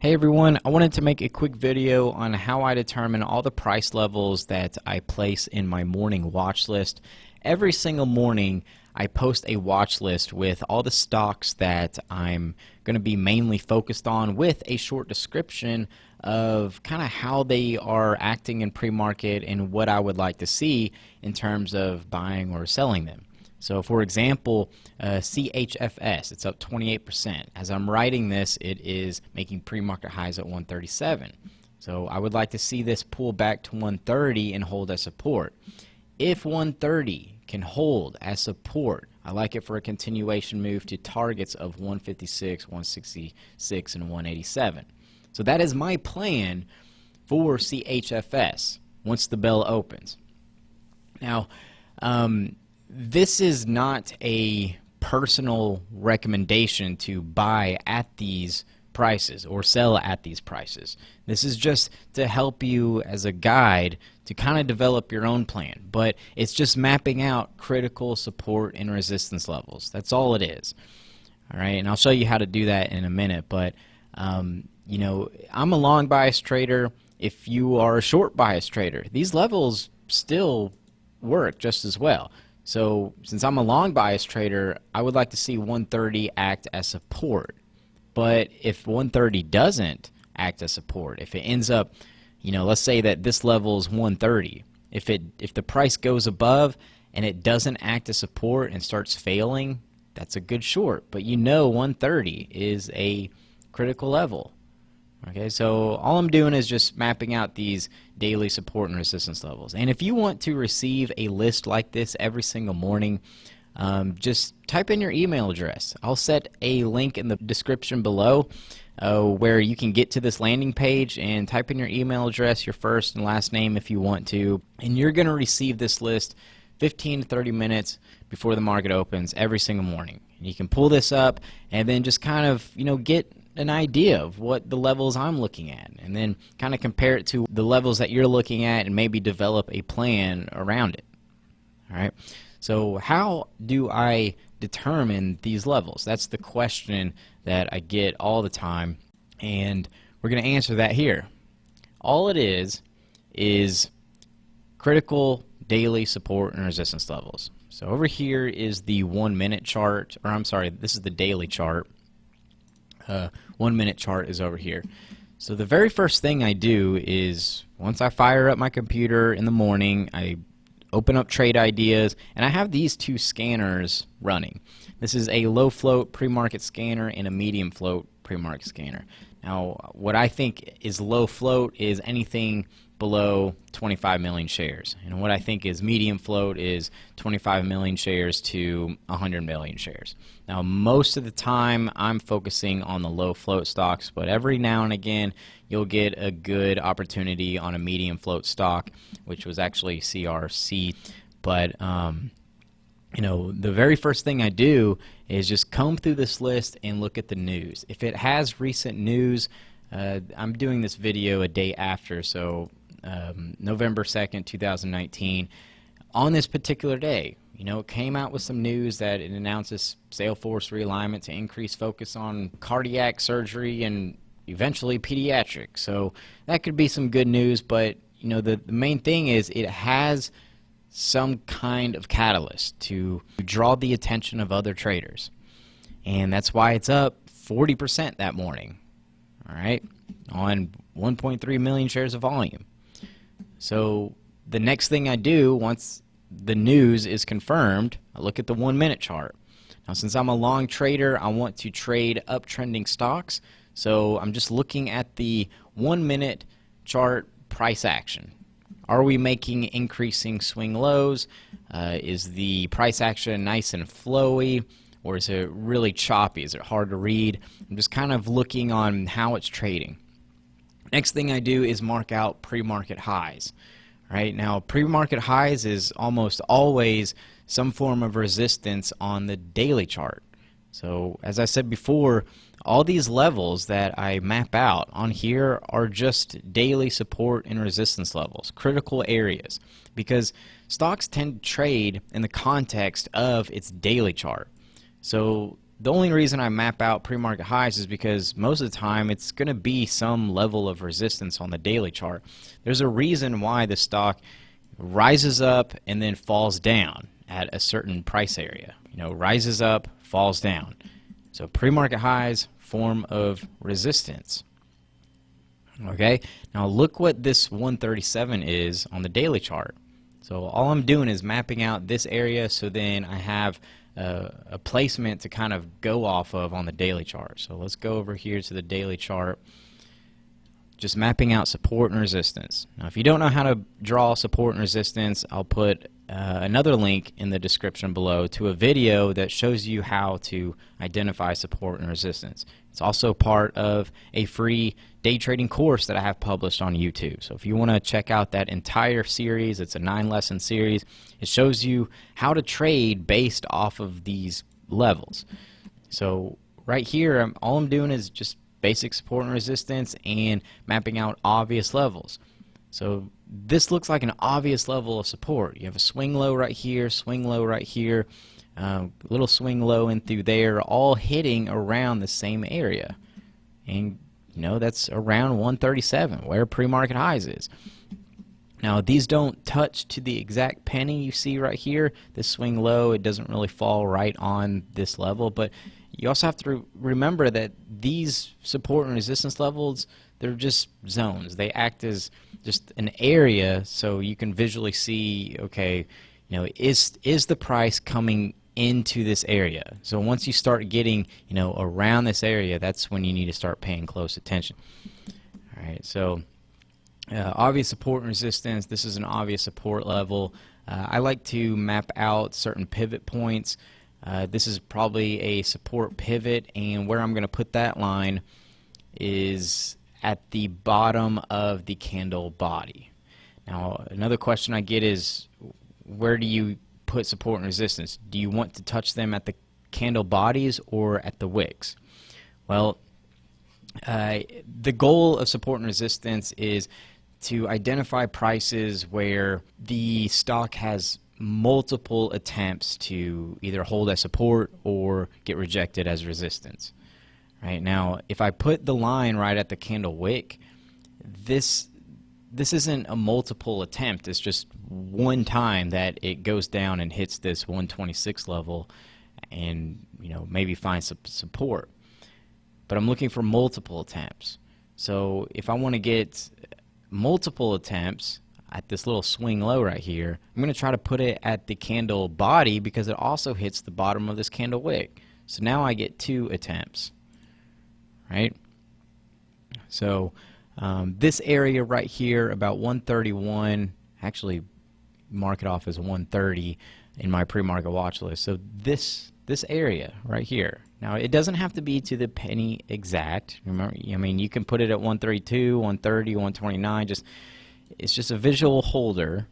Hey everyone, I wanted to make a quick video on how I determine all the price levels that I place in my morning watch list. Every single morning I post a watch list with all the stocks that I'm going to be mainly focused on, with a short description of kind of how they are acting in pre-market and what I would like to see in terms of buying or selling them. So for example, CHFS, it's up 28%. As I'm writing this, it is making pre-market highs at 137. So I would like to see this pull back to 130 and hold as support. If 130 can hold as support, I like it for a continuation move to targets of 156, 166, and 187. So that is my plan for CHFS once the bell opens. Now, this is not a personal recommendation to buy at these prices or sell at these prices. This is just to help you as a guide to kind of develop your own plan. But it's just mapping out critical support and resistance levels. That's all it is. All right, and I'll show you how to do that in a minute. But you know, I'm a long bias trader. If you are a short bias trader, these levels still work just as well. So since I'm a long bias trader, I would like to see 130 act as support. But if 130 doesn't act as support, if it ends up, you know, let's say that this level is 130. If the price goes above and it doesn't act as support and starts failing, that's a good short. But you know 130 is a critical level. Okay, so all I'm doing is just mapping out these daily support and resistance levels. And if you want to receive a list like this every single morning, just type in your email address. I'll set a link in the description below where you can get to this landing page and type in your email address, your first and last name if you want to, and you're going to receive this list 15 to 30 minutes before the market opens every single morning. And you can pull this up and then just kind of, you know, get an idea of what the levels I'm looking at, and then kind of compare it to the levels that you're looking at and maybe develop a plan around it. All right, so how do I determine these levels? That's the question that I get all the time, and we're going to answer that here. All it is critical daily support and resistance levels. So over here is the 1 minute chart, or I'm sorry, this is the daily chart. 1 minute chart is over here. So the very first thing I do is, once I fire up my computer in the morning, I open up Trade Ideas, and I have these two scanners running. This is a low float pre-market scanner and a medium float pre-market scanner. Now, what I think is low float is anything below 25 million shares, and what I think is medium float is 25 million shares to 100 million shares. Now, most of the time I'm focusing on the low float stocks, but every now and again you'll get a good opportunity on a medium float stock, which was actually CRC. But you know, the very first thing I do is just comb through this list and look at the news. If it has recent news, I'm doing this video a day after, so November 2nd, 2019. On this particular day, you know, it came out with some news that it announces sales force realignment to increase focus on cardiac surgery and eventually pediatrics. So that could be some good news, but you know, the main thing is it has some kind of catalyst to draw the attention of other traders. And that's why it's up 40% that morning, all right, on 1.3 million shares of volume. So the next thing I do once the news is confirmed, I look at the 1 minute chart. Now, since I'm a long trader, I want to trade uptrending stocks, so I'm just looking at the 1 minute chart price action. Are we making increasing swing lows? Is the price action nice and flowy, or is it really choppy? Is it hard to read? I'm just kind of looking on how it's trading. Next thing I do is mark out pre-market highs. Right now, pre-market highs is almost always some form of resistance on the daily chart. So as I said before, all these levels that I map out on here are just daily support and resistance levels, critical areas, because stocks tend to trade in the context of its daily chart. So the only reason I map out pre-market highs is because most of the time it's going to be some level of resistance on the daily chart. There's a reason why the stock rises up and then falls down at a certain price area. You know, rises up, falls down. So pre-market highs, form of resistance. Okay, now look what this 137 is on the daily chart. So all I'm doing is mapping out this area, so then I have a placement to kind of go off of on the daily chart. So let's go over here to the daily chart, just mapping out support and resistance. Now if you don't know how to draw support and resistance, I'll put another link in the description below to a video that shows you how to identify support and resistance. It's also part of a free day trading course that I have published on YouTube. So if you want to check out that entire series, it's a 9-lesson series. It shows you how to trade based off of these levels. So right here, all I'm doing is just basic support and resistance and mapping out obvious levels. So this looks like an obvious level of support. You have a swing low right here, swing low right here, little swing low in through there, all hitting around the same area. And you know, that's around 137, where pre-market highs is. Now these don't touch to the exact penny you see right here. This swing low, it doesn't really fall right on this level, but you also have to remember that these support and resistance levels, they're just zones. They act as just an area, so you can visually see, okay, you know, is the price coming into this area? So once you start getting, you know, around this area, that's when you need to start paying close attention. All right, so obvious support and resistance. This is an obvious support level. I like to map out certain pivot points. This is probably a support pivot, and where I'm going to put that line is at the bottom of the candle body. Now another question I get is, where do you put support and resistance? Do you want to touch them at the candle bodies or at the wicks? Well, the goal of support and resistance is to identify prices where the stock has multiple attempts to either hold as support or get rejected as resistance. Right now, if I put the line right at the candle wick, this isn't a multiple attempt. It's just one time that it goes down and hits this 126 level, and you know, maybe find some support. But I'm looking for multiple attempts. So if I want to get multiple attempts at this little swing low right here, I'm going to try to put it at the candle body because it also hits the bottom of this candle wick. So now I get 2 attempts. Right? So this area right here, about 131, actually mark it off as 130 in my pre-market watch list. So this area right here. Now it doesn't have to be to the penny exact. Remember, I mean, you can put it at 132, 130, 129. It's just a visual holder,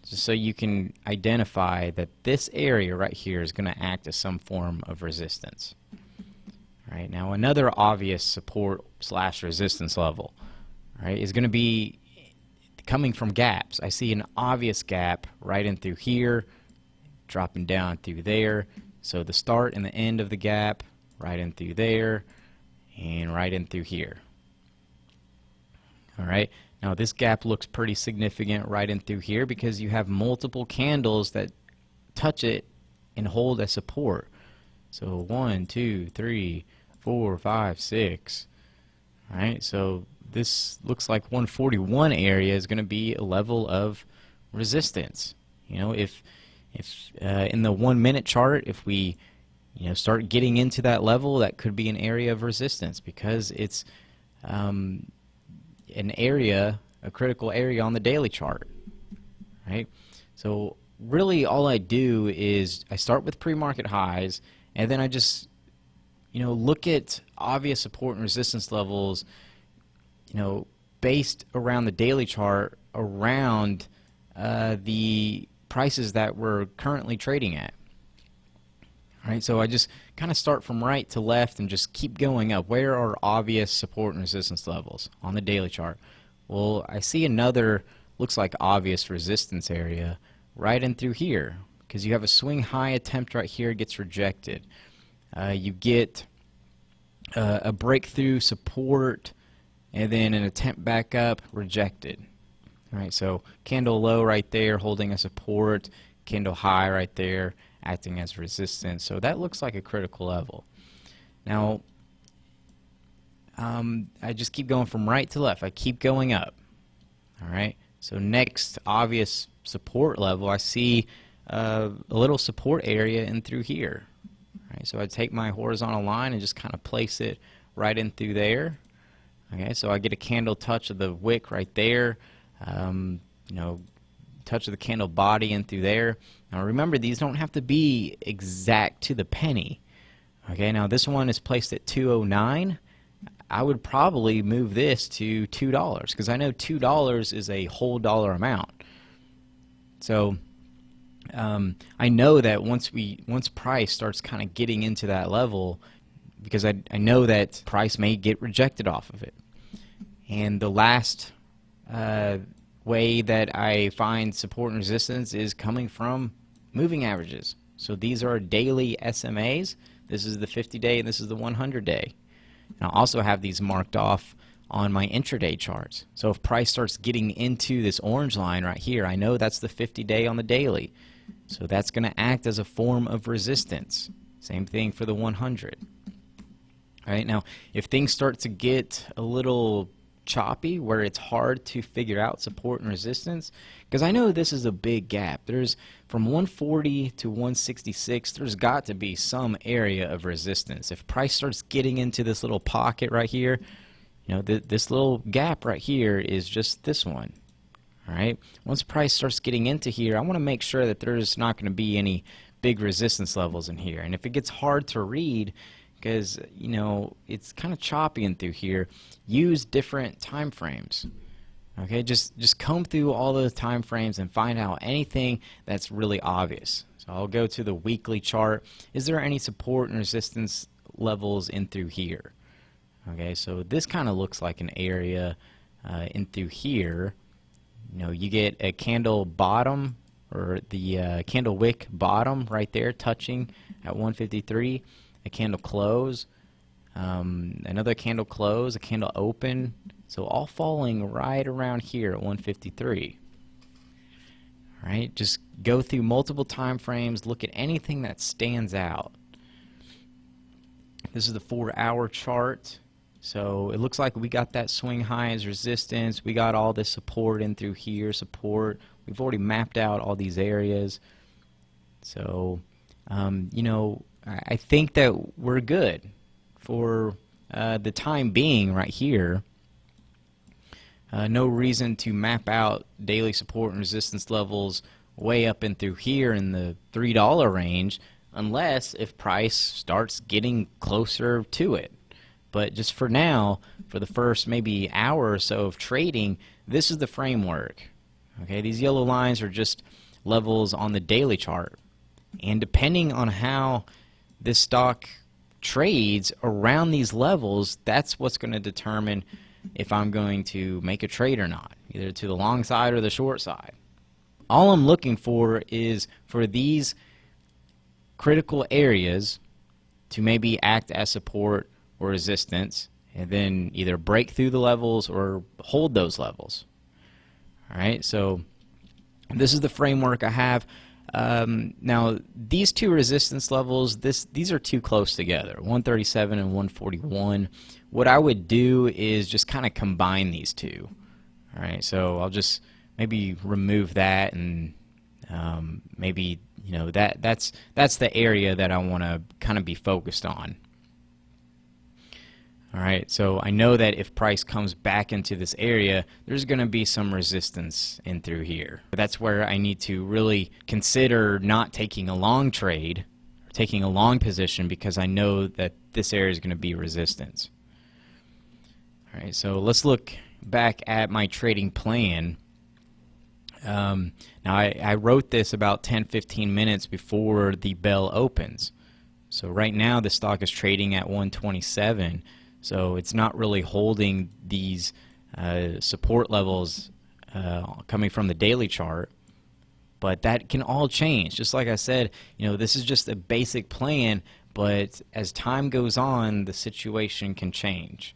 just so you can identify that this area right here is going to act as some form of resistance. Right, now another obvious support / resistance level, right, is going to be coming from gaps. I see an obvious gap right in through here, dropping down through there. So the start and the end of the gap, right in through there, and right in through here. All right, now this gap looks pretty significant right in through here because you have multiple candles that touch it and hold as support. So 1, 2, 3, 4, 5, 6. All right, so this looks like 141 area is going to be a level of resistance. You know, if in the 1-minute chart, if we, you know, start getting into that level, that could be an area of resistance because it's an area, a critical area on the daily chart. Right? So really all I do is I start with pre-market highs, and then I just, you know, look at obvious support and resistance levels, you know, based around the daily chart around the prices that we're currently trading at. All right, so I just kind of start from right to left and just keep going up. Where are obvious support and resistance levels on the daily chart? Well, I see another, looks like obvious resistance area right in through here because you have a swing high attempt right here, gets rejected. you get a breakthrough support, and then an attempt back up, rejected. All right, so candle low right there holding a support, candle high right there acting as resistance. So that looks like a critical level. Now, I just keep going from right to left. I keep going up. All right, so next obvious support level, I see a little support area in through here. All right, so I take my horizontal line and just kind of place it right in through there. Okay, so I get a candle touch of the wick right there. You know, touch of the candle body in through there. Now remember, these don't have to be exact to the penny. Okay, now this one is placed at 209. I would probably move this to $2 because I know $2 is a whole dollar amount. So I know that once price starts kind of getting into that level, because I know that price may get rejected off of it. And the last way that I find support and resistance is coming from moving averages. So these are daily SMAs. This is the 50-day and this is the 100-day. And I'll also have these marked off on my intraday charts. So if price starts getting into this orange line right here, I know that's the 50-day on the daily. So that's going to act as a form of resistance. Same thing for the 100. All right, now if things start to get a little choppy where it's hard to figure out support and resistance, because I know this is a big gap. There's from 140 to 166, there's got to be some area of resistance. If price starts getting into this little pocket right here, you know, this little gap right here is just this one. All right, once price starts getting into here, I want to make sure that there's not going to be any big resistance levels in here. And if it gets hard to read, because you know it's kind of choppy in through here, use different time frames. Okay, just comb through all those time frames and find out anything that's really obvious. So I'll go to the weekly chart. Is there any support and resistance levels in through here? Okay, so this kind of looks like an area in through here. You know, you get a candle bottom, or the candle wick bottom right there touching at 153. A candle close, another candle close, a candle open, so all falling right around here at 153. All right, just go through multiple time frames, look at anything that stands out. This is the 4-hour chart, so it looks like we got that swing high as resistance. We got all this support in through here, support. We've already mapped out all these areas, so you know, I think that we're good for the time being right here. No reason to map out daily support and resistance levels way up in through here in the $3 range, unless if price starts getting closer to it. But just for now, for the first maybe hour or so of trading, this is the framework. Okay, these yellow lines are just levels on the daily chart. And depending on how this stock trades around these levels, that's what's going to determine if I'm going to make a trade or not, either to the long side or the short side. All I'm looking for is for these critical areas to maybe act as support or resistance, and then either break through the levels or hold those levels. All right, so this is the framework I have. Now, these two resistance levels, these are too close together, 137 and 141. What I would do is just kind of combine these two. All right, so I'll just maybe remove that, and maybe, you know, that's the area that I want to kind of be focused on. All right, so I know that if price comes back into this area, there's going to be some resistance in through here. That's where I need to really consider not taking a long trade, or taking a long position, because I know that this area is going to be resistance. All right, so let's look back at my trading plan. Now, I wrote this about 10-15 minutes before the bell opens. So right now the stock is trading at 127. So it's not really holding these support levels coming from the daily chart, but that can all change. Just like I said, you know, this is just a basic plan, but as time goes on, the situation can change.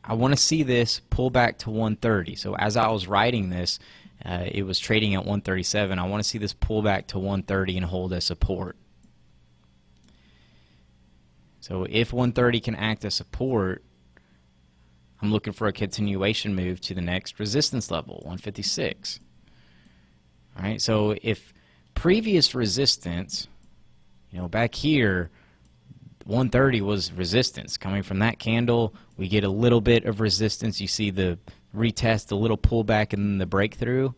I want to see this pull back to 130. So as I was writing this, it was trading at 137. I want to see this pull back to 130 and hold as support. So if 130 can act as support, I'm looking for a continuation move to the next resistance level, 156. All right, so if previous resistance, back here, 130 was resistance. Coming from that candle, we get a little bit of resistance. You see the retest, a little pullback, and then the breakthrough.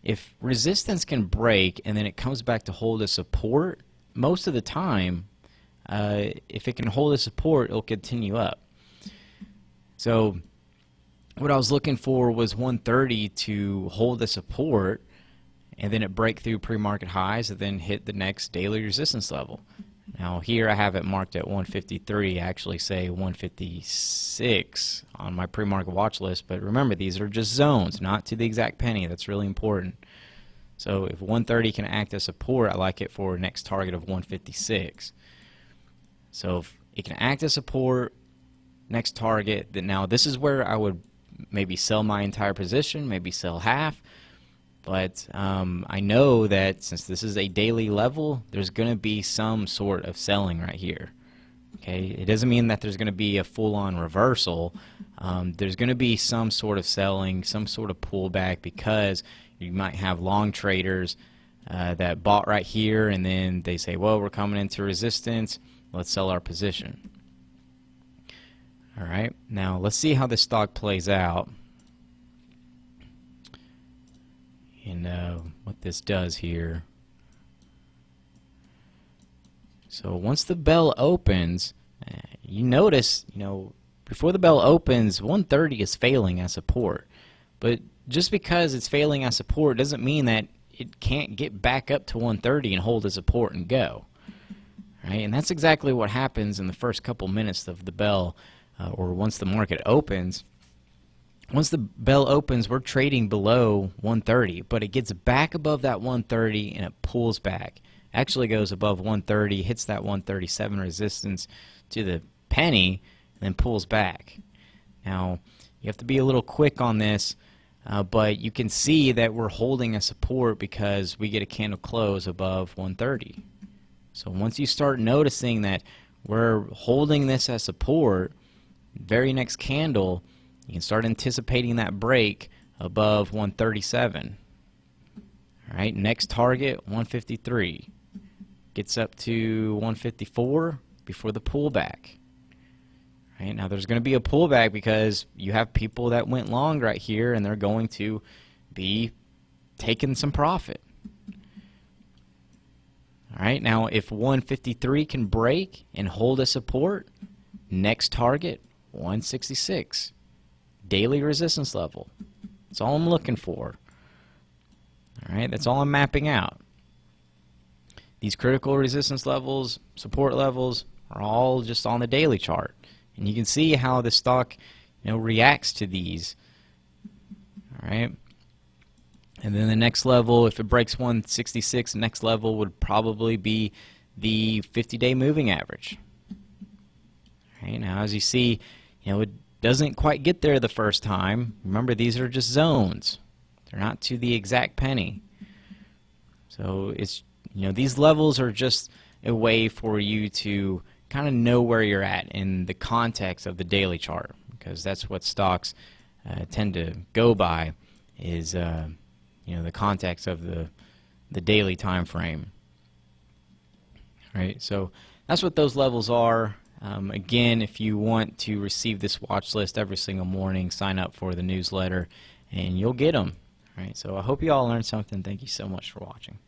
If resistance can break and then it comes back to hold a support, most of the time, if it can hold a support, it'll continue up. So what I was looking for was 130 to hold the support, and then it break through pre-market highs and then hit the next daily resistance level. Now here I have it marked at 153. I actually say 156 on my pre-market watch list, but remember, these are just zones, not to the exact penny. That's really important. So if 130 can act as support, I like it for next target of 156. So if it can act as support, next target, then now this is where I would maybe sell my entire position, maybe sell half. But I know that since this is a daily level, there's going to be some sort of selling right here. Okay, it doesn't mean that there's going to be a full-on reversal. There's going to be some sort of selling, some sort of pullback, because you might have long traders that bought right here, and then they say, well, we're coming into resistance, let's sell our position. All right, now let's see how this stock plays out. And what this does here. So once the bell opens, you notice, before the bell opens, 130 is failing as support. But just because it's failing as support doesn't mean that it can't get back up to 130 and hold as support and go. Right? And that's exactly what happens in the first couple minutes of the bell, or once the market opens. Once the bell opens, we're trading below 130, but it gets back above that 130 and it pulls back. Actually goes above 130, hits that 137 resistance to the penny, and then pulls back. Now, you have to be a little quick on this, but you can see that we're holding a support because we get a candle close above 130. So once you start noticing that we're holding this as support, very next candle, you can start anticipating that break above 137. All right, next target, 153. Gets up to 154 before the pullback. All right, now there's going to be a pullback because you have people that went long right here, and they're going to be taking some profit. All right, now if 153 can break and hold a support, next target, 166. Daily resistance level. That's all I'm looking for. All right, that's all I'm mapping out. These critical resistance levels, support levels, are all just on the daily chart, and you can see how the stock, reacts to these. All right, and then the next level, if it breaks 166, the next level would probably be the 50-day moving average. All right, now as you see, it doesn't quite get there the first time. Remember, these are just zones. They're not to the exact penny. So it's, these levels are just a way for you to kind of know where you're at in the context of the daily chart, because that's what stocks tend to go by, is the context of the daily time frame. All right, so that's what those levels are. Again, if you want to receive this watch list every single morning, sign up for the newsletter and you'll get them. All right, so I hope you all learned something. Thank you so much for watching.